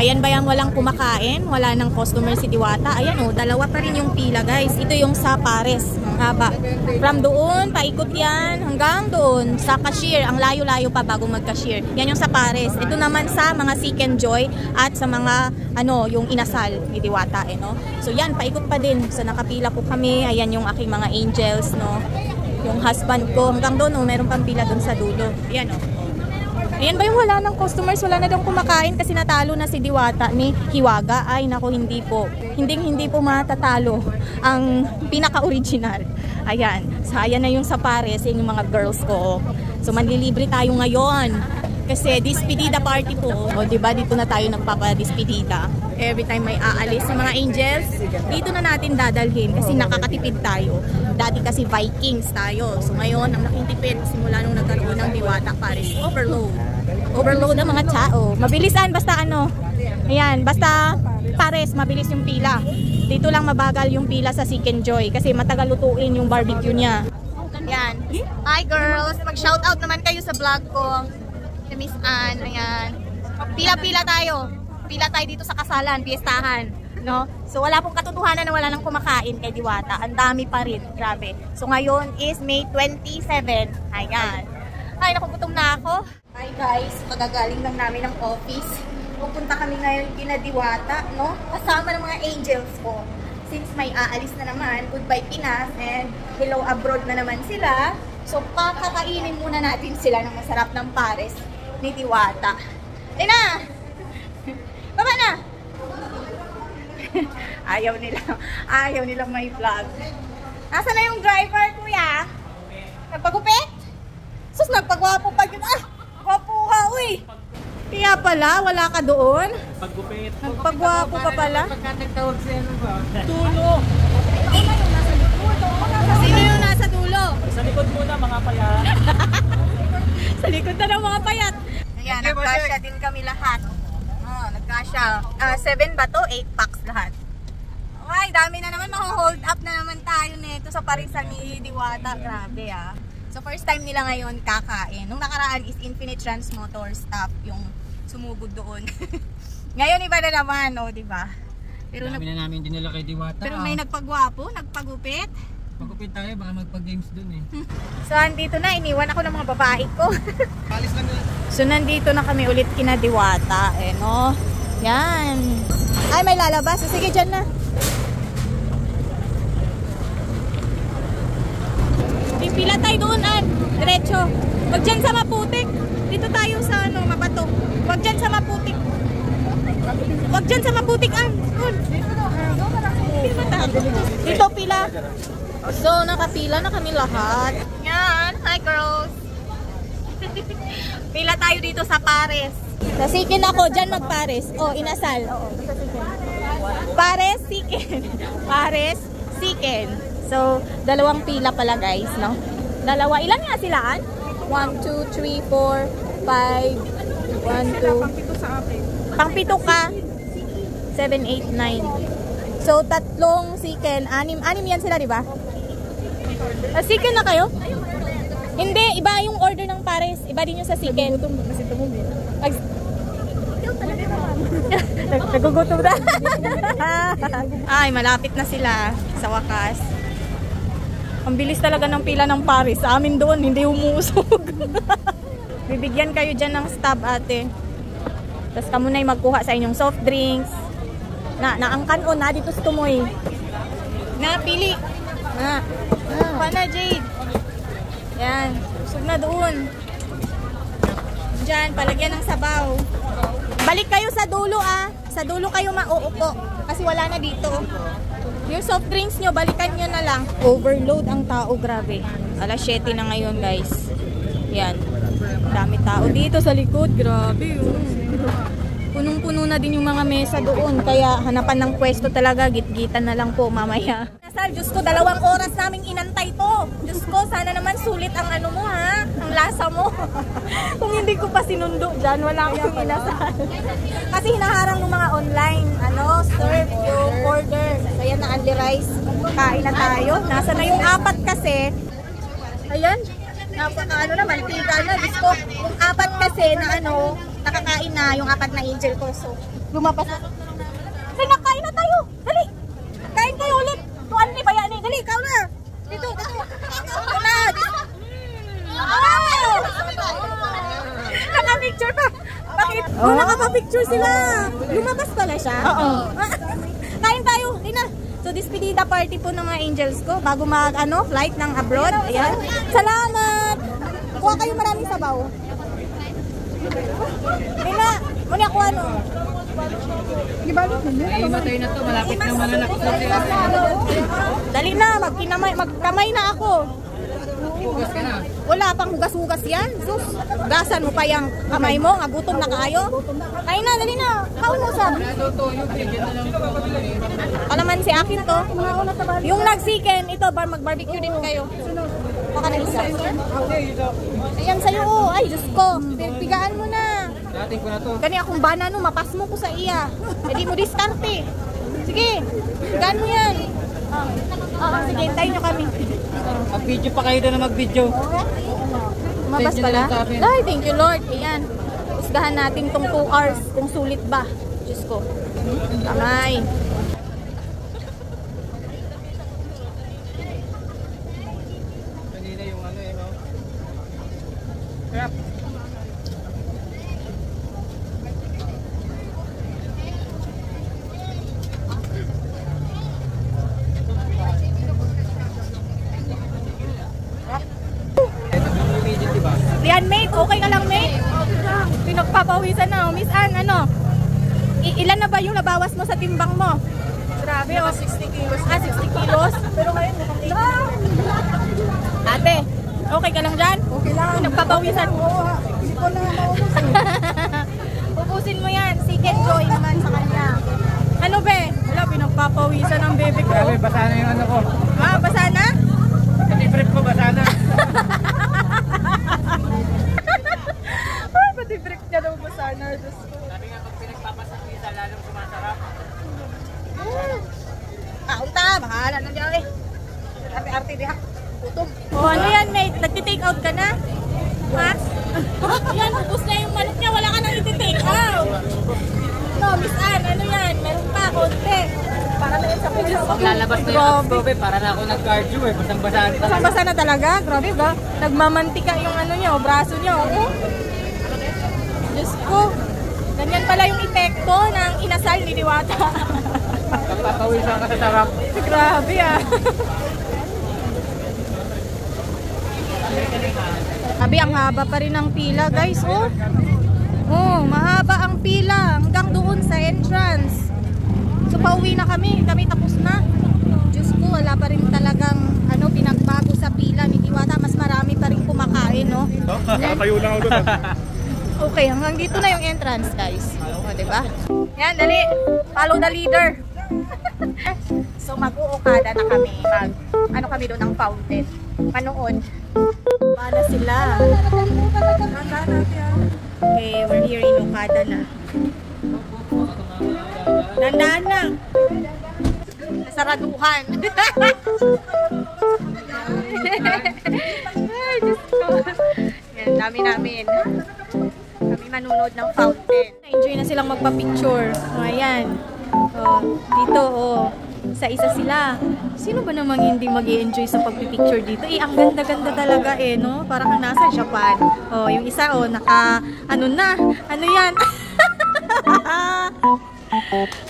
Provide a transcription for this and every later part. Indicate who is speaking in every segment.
Speaker 1: Ayan ba yung walang kumakain? Wala nang customer si Diwata. Ayan o, dalawa pa rin yung pila guys. Ito yung sa pares. Ang haba. From doon, paikot yan hanggang doon sa cashier. Ang layo-layo pa bago mag-cashier. Yan yung sa pares. Ito naman sa mga Seek and Joy at sa mga yung inasal ni Diwata. No? So yan, paikot pa din. So nakapila po kami. Ayan yung aking mga angels. No? Yung husband ko. Hanggang doon, meron pang pila doon sa dulo. Ayan o. Ayan ba yung wala ng customers, wala na daw kumakain kasi natalo na si Diwata ni Hiwaga? Ay naku, hindi po. Hindi po matatalo ang pinaka-original. Ayan. So ayan na yung sa pares, yung mga girls ko. So manlilibre tayo ngayon. Kasi despedida party po. O diba dito na tayo nagpapa-despedida. Every time may aalis sa mga angels, dito na natin dadalhin kasi nakakatipid tayo. Dati kasi Vikings tayo. So ngayon, ang laking tipid simula nung nagkaroon ng Diwata Paris. Overload ang mga tao. Mabilisan, basta ayan, basta pares, mabilis yung pila. Dito lang mabagal yung pila sa Seek and Joy kasi matagal lutuin yung barbecue niya. Ayan. Hi girls, mag-shoutout naman kayo sa vlog ko. Si Miss Ann, ayan. Pila-pila tayo. Pila tayo dito sa kasalan, piyestahan. No? So wala pong katotohanan na wala nang kumakain kay Diwata. Ang dami pa rin. Grabe. So ngayon is May 27. Ayan. Ay, nakugutom na ako. Hi guys, magagaling lang namin ng office. Pupunta kami ngayon kina Diwata, no? Kasama ng mga angels ko. Since may aalis na naman, goodbye Pinas and hello abroad na naman sila. So pakakainin muna natin sila ng masarap ng pares ni Diwata. Ayun na! Baba na! Ayaw nilang may vlog. Nasaan na yung driver, kuya? Nagpagupit? Sus, nagpagwapo pa yun. Ah! Gwapo ka, uy! Kaya pala, wala ka doon?
Speaker 2: Pagupit.
Speaker 1: Nagpagwapo ka pala?
Speaker 2: Pagkatagtawag sa ano ba?
Speaker 1: Tulo! Sino yung nasa dulo?
Speaker 2: Sa likod muna, mga payat.
Speaker 1: Sa likod na ng mga payat. Ayan, nagkasya din kami lahat. Nagkasya. 7 ba to? 8 packs lahat. Ay, dami na naman. Maka-hold up na naman tayo nito sa parisan ni Diwata. Grabe ah. So first time nila ngayon kakain. Nung nakaraan is Infinite Trans Motor staff yung sumugod doon. Ngayon iba na naman, diba? Pero
Speaker 2: dami na namin dinala kay Diwata.
Speaker 1: Pero may nagpagwapo, nagpagupit.
Speaker 2: Pagupit tayo, baka magpag-games dun eh.
Speaker 1: So andito na, iniwan ako ng mga babae ko.
Speaker 2: Palis lang nila.
Speaker 1: So nandito na kami ulit kina Diwata, no? Yan. Ay, may lalabas. So, sige, dyan na. Pila tayo doon, diretso. Wag dyan sa maputik. Dito tayo sa mabato. Wag dyan sa maputik. Wag dyan sa maputik, Dito pila. So, nakapila na kami lahat. Yan. Hi, girls. Pila tayo dito sa pares. Nasikin ako. Dyan magpares. Inasal. Pares, sikin. Pares, sikin. So, dalawang pila pala guys, no? Dalawa. Ilan nga silaan? 1, 2, 3, 4, 5, 1, 2. Pang-pito ka. 7, 8, 9. So, tatlong siken. Anim yan sila, di ba? Siken na kayo? Hindi, iba yung order ng pares. Iba din yung sa siken. Nagugutom na. Ay, malapit na sila sa wakas. Ang bilis talaga ng pila ng pares. Sa amin doon, hindi umuusog. Bibigyan kayo dyan ng stab, ate. Tapos ka muna'y magkuha sa inyong soft drinks. Naangkan o na dito sa tumoy. Pili. Pana, Jade. Yan. Usog na doon. Dyan, palagyan ng sabaw. Balik kayo sa dulo, Sa dulo kayo mauupo. Kasi wala na dito. Yung soft drinks nyo, balikan nyo na lang. Overload ang tao, grabe. Alas 7 na ngayon, guys. Yan. Dami tao dito sa likod, grabe. Punong-puno na din yung mga mesa doon. Kaya hanapan ng pwesto talaga, gitgitan na lang po mamaya. Nasal, Diyos ko, 2 oras naming inantay to. Diyos ko, sana naman sulit ang mo, ang lasa mo. Kung hindi ko pa sinundo dyan, wala akong inasal. Kasi hinaharang ng mga online, serve yung order. So yan na, only rice. Kain na tayo. Nasa na yung 4 kasi. Ayan. Napaka mantika na. Diyos ko, yung 4 kasi na nakakain na yung 4 na angel ko. So, lumabas na. Say, nakain na tayo. Dali. Kain kayo ulit. Tuan ni bayani. Dali, ikaw na. Dito. Ito na. Wow! Naka-picture pa. Bakit? Oh, nakapa-picture sila. Lumabas pala siya? Oo. Kain tayo. Ina. So, despedida party po ng mga angels ko bago flight ng abroad. Ayan. Salamat! Kuha kayo maraming sabaw. Ina, muna ako
Speaker 2: Ay, matay na to. Malapit na mananakot na sila.
Speaker 1: Dali na, magkamay na ako.
Speaker 2: Hugas ka na.
Speaker 1: Wala pang hugas-hugas yan. Sus, hugasan mo pa yung kamay mo. Nagutom na kayo. Kain na, dali na. Kaunusap. Palaman si akin to. Yung nagsiken, ito, mag-barbecue din kayo. Baka na isa. Ayan sa'yo, oh. Ay, Diyos ko. Pigaan mo na.
Speaker 2: Dating ko na to.
Speaker 1: Kani akong banano, mapas mo ko sa iya. Hindi mo diskarte. Sige, pigaan mo yan. Sige, hintayin nyo kami.
Speaker 2: Mag-video pa kayo doon na mag-video.
Speaker 1: Mabas pala? Ay, thank you Lord. Ayan. Usgahan natin tong 2 hours kung sulit ba. Diyos ko. Kamay.
Speaker 2: Kanina yung no? Crap.
Speaker 1: Yan, mate. Okay ka lang, mate? Pinagpapawisan na. Miss Ann, ilan na ba yung nabawas mo sa timbang mo? Grabe, 60 kilos. 60 kilos? Pero ngayon, ate, okay ka lang dyan? Okay lang. Pinagpapawisan mo. Hindi ko na maubusin. Ubusin mo yan. Second joy naman sa kanya. Ano, be? Wala, pinagpapawisan ng baby ko.
Speaker 2: Grabe, basa na yung ko.
Speaker 1: Basa na?
Speaker 2: Pati-prep ko, basa na.
Speaker 1: Pati-break niya daw basa na.
Speaker 2: Sabi nga, pag pinagpapasak isa, lalong sumasarap.
Speaker 1: Kaunta, bahala na dyan eh. Arte-arte diha. Gutom. O ano yan, mate? Nagti-take out ka na? Ha? Yan, ubus na yung manok niya. Wala ka nang iti-take out. No, Miss Ann, ano yan? Meron pa, konti. Para na yan sa pulis.
Speaker 2: Lalabas na yung absobe, para na ako nag-cardio eh. Basang-basaan pa.
Speaker 1: Basang-basa na talaga? Grabe ba? Nagmamantika yung niya, o braso niya. Oh. Diyos ko. Ganyan pala yung epekto ng inasal ni Diwata.
Speaker 2: Papawisan ka sa sarap.
Speaker 1: Grabe ah. Sabi, ang haba pa rin ng pila, guys. Oh, mahaba ang pila hanggang doon sa entrance. So, pauwi na kami. Kami tapos na. Diyos ko, wala pa rin talagang pinagbago sa pila ni Diwata. Mas marami pa rin kumakain, no?
Speaker 3: Nakatayo lang ako doon.
Speaker 1: Okay, hanggang dito na yung entrance, guys. O, diba? Yan, dali. Follow the leader. So, mag-uukada na kami. Kami doon ng fountain. Panood. Paano sila? Okay, we're here in Okada na. Nandaan na. Nasaraduhan. Ay, Diyos ko. Yan, dami namin. Kami manunod ng fountain. Na-enjoy na silang magpa-picture. Ayan. Dito, isa-isa sila. Sino ba namang hindi mag-i-enjoy sa pagpipicture dito? Ang ganda-ganda talaga no? Parang kang nasa Japan. Yung isa, ano yan?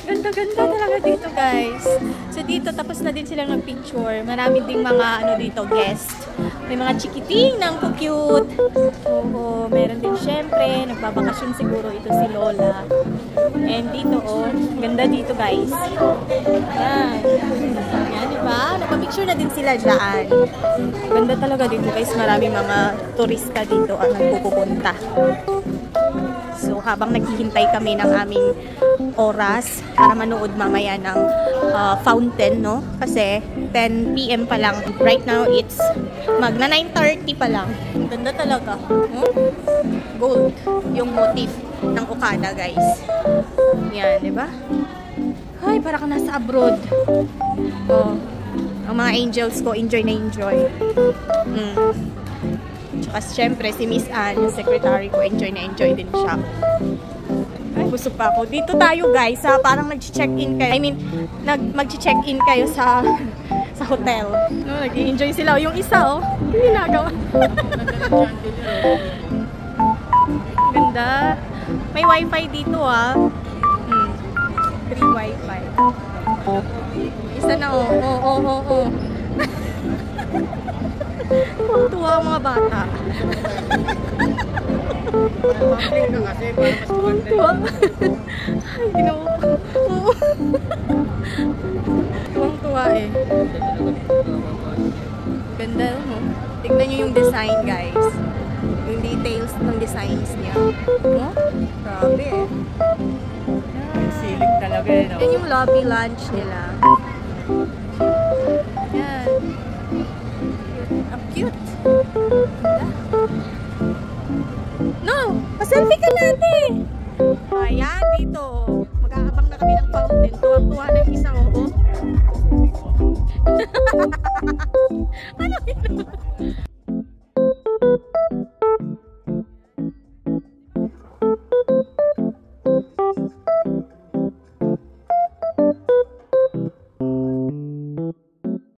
Speaker 1: Ganda-ganda talaga dito, guys. So, dito, tapos na din silang nag-picture. Marami ding mga, dito, guest. May mga chikiting ng cute. Oo, meron din syempre. Nagbabakasyon siguro ito si Lola. And dito, ganda dito, guys. Yan. Yan, diba? Nagpa-picture na din sila dyan. Ganda talaga dito, guys. Marami mga turista dito ang nagpupunta. So, habang naghihintay kami ng aming oras para manood mamaya ng fountain, no? Kasi 10 PM pa lang. Right now, it's magna 9:30 pa lang. Ganda talaga. Gold yung motif ng Okada, guys. Yan, di ba? Ay, para ka nasa abroad. Ang mga angels ko, enjoy na enjoy. Kasi syempre, si Miss Anne, yung secretary ko, enjoy na enjoy din siya. Ay, busog pa ako. Dito tayo guys, ha? Parang nag-check-in kayo. I mean, mag-check-in kayo sa hotel. No, nag-enjoy sila. Yung isa, oh, yung ginagawa. Ganda. May wifi dito, ah. Free wifi. Isa na, oh. Oh. Tuwa ang mga bata. Tuwa. Ay, ginawa ko. Tuwang-tuwa eh. Ganda, no? Tignan nyo yung design, guys. Yung details ng designs niya. No? Grabe eh.
Speaker 2: Silig talaga eh, no?
Speaker 1: Yan yung lobby lunch nila. Yan. Ang cute. No! Pa-selfie ka natin! Ayan, dito. Mag-aabang na kami ng fountain. Tuwang-tuwa na yung isang oo. Ano yun?